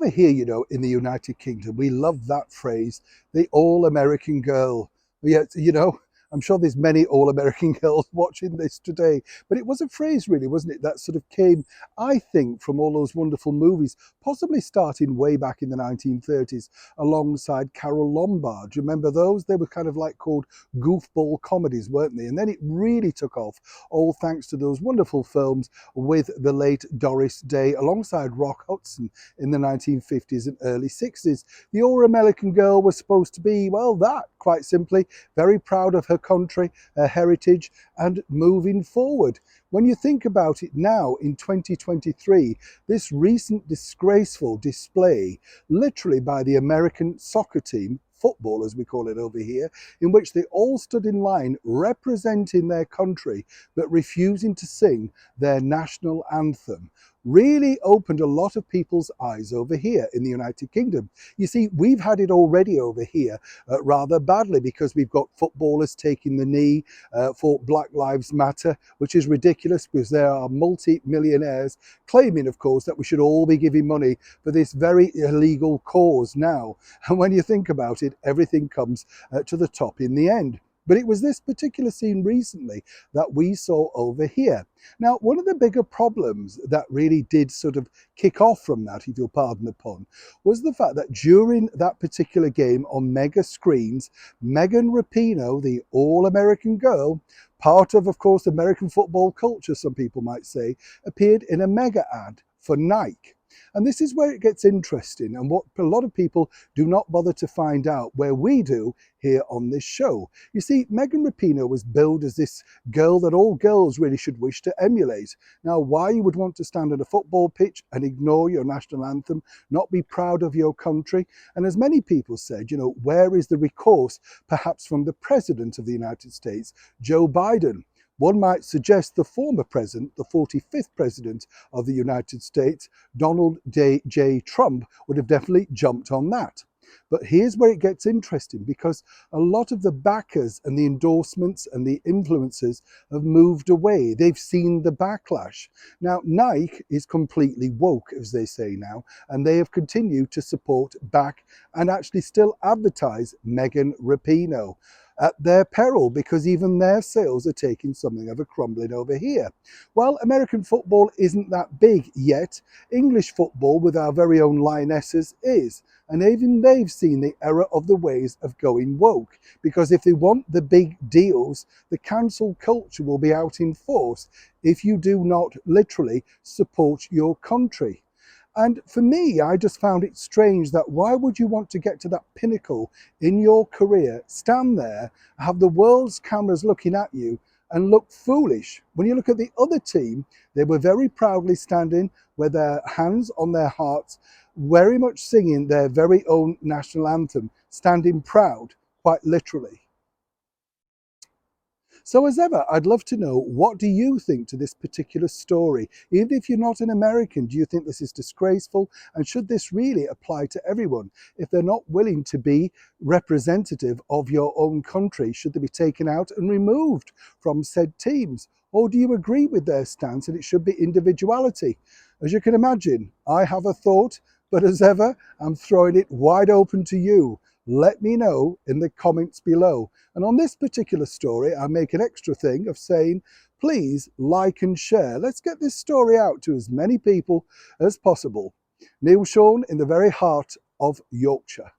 Over here, in the United Kingdom, we love that phrase, the all-American girl. Yet, I'm sure there's many all-American girls watching this today, but it was a phrase really, wasn't it? That sort of came, I think, from all those wonderful movies, possibly starting way back in the 1930s, alongside Carol Lombard. Do you remember those? They were kind of like called goofball comedies, weren't they? And then it really took off, all thanks to those wonderful films with the late Doris Day, alongside Rock Hudson in the 1950s and early 60s. The all-American girl was supposed to be, well, that, quite simply, very proud of her country, her heritage, and moving forward. When you think about it now in 2023, this recent disgraceful display, literally by the American soccer team, football as we call it over here, in which they all stood in line representing their country but refusing to sing their national anthem, really opened a lot of people's eyes over here in the United Kingdom. You see, we've had it already over here rather badly, because we've got footballers taking the knee for Black Lives Matter, which is ridiculous because there are multi-millionaires claiming, of course, that we should all be giving money for this very illegal cause now. And when you think about it, everything comes to the top in the end. But it was this particular scene recently that we saw over here. Now, one of the bigger problems that really did sort of kick off from that, if you'll pardon the pun, was the fact that during that particular game on mega screens, Megan Rapinoe, the all-American girl, part of course, American football culture, some people might say, appeared in a mega ad for Nike. And this is where it gets interesting, and what a lot of people do not bother to find out, where we do here on this show. You see, Megan Rapinoe was billed as this girl that all girls really should wish to emulate. Now, why you would want to stand on a football pitch and ignore your national anthem, not be proud of your country, and as many people said, where is the recourse perhaps from the President of the United States, Joe Biden? One might suggest the former president, the 45th president of the United States, Donald J. Trump, would have definitely jumped on that. But here's where it gets interesting, because a lot of the backers and the endorsements and the influencers have moved away. They've seen the backlash. Now, Nike is completely woke, as they say now, and they have continued to support, back, and actually still advertise Megan Rapinoe at their peril, because even their sales are taking something of a crumbling over here. Well, American football isn't that big yet. English football, with our very own Lionesses, is. And even they've seen the error of the ways of going woke, because if they want the big deals, the cancel culture will be out in force if you do not literally support your country. And for me, I just found it strange that why would you want to get to that pinnacle in your career, stand there, have the world's cameras looking at you, and look foolish? When you look at the other team, they were very proudly standing with their hands on their hearts, very much singing their very own national anthem, standing proud, quite literally. So as ever, I'd love to know, what do you think to this particular story? Even if you're not an American, do you think this is disgraceful? And should this really apply to everyone? If they're not willing to be representative of your own country, should they be taken out and removed from said teams? Or do you agree with their stance and it should be individuality? As you can imagine, I have a thought, but as ever, I'm throwing it wide open to you. Let me know in the comments below. And on this particular story, I make an extra thing of saying, please like and share. Let's get this story out to as many people as possible. Neil Sean in the very heart of Yorkshire.